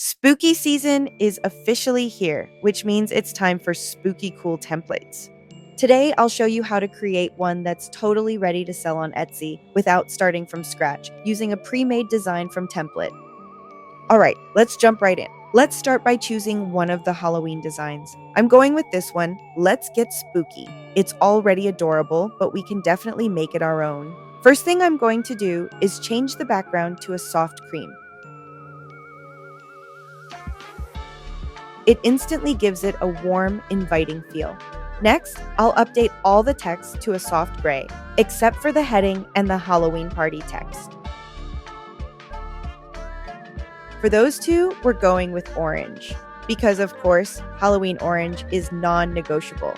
Spooky season is officially here, which means it's time for spooky cool templates. Today, I'll show you how to create one that's totally ready to sell on Etsy without starting from scratch, using a pre-made design from Templett. All right, let's jump right in. Let's start by choosing one of the Halloween designs. I'm going with this one. Let's get spooky. It's already adorable, but we can definitely make it our own. First thing I'm going to do is change the background to a soft cream. It instantly gives it a warm, inviting feel. Next, I'll update all the text to a soft gray, except for the heading and the Halloween party text. For those two, we're going with orange, because of course, Halloween orange is non-negotiable.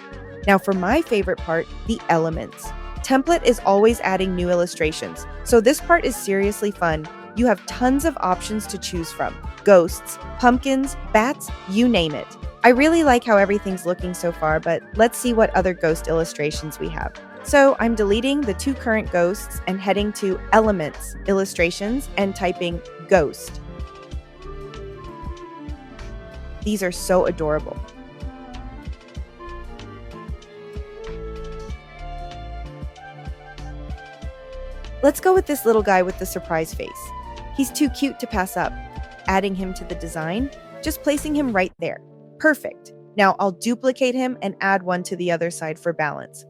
Now for my favorite part, the elements. Templett is always adding new illustrations, so this part is seriously fun. You have tons of options to choose from. Ghosts, pumpkins, bats, you name it. I really like how everything's looking so far, but let's see what other ghost illustrations we have. So I'm deleting the two current ghosts and heading to Elements, Illustrations, and typing Ghost. These are so adorable. Let's go with this little guy with the surprise face. He's too cute to pass up. Adding him to the design, just placing him right there. Perfect. Now I'll duplicate him and add one to the other side for balance.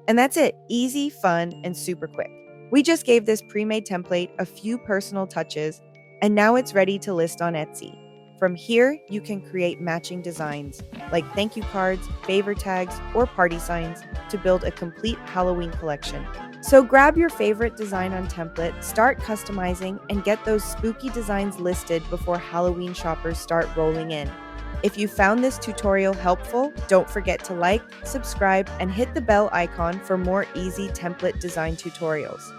And that's it. Easy, fun, and super quick. We just gave this pre-made template a few personal touches, and now it's ready to list on Etsy. From here, you can create matching designs like thank you cards, favor tags, or party signs to build a complete Halloween collection. So grab your favorite design on Templett, start customizing, and get those spooky designs listed before Halloween shoppers start rolling in. If you found this tutorial helpful, don't forget to like, subscribe, and hit the bell icon for more easy template design tutorials.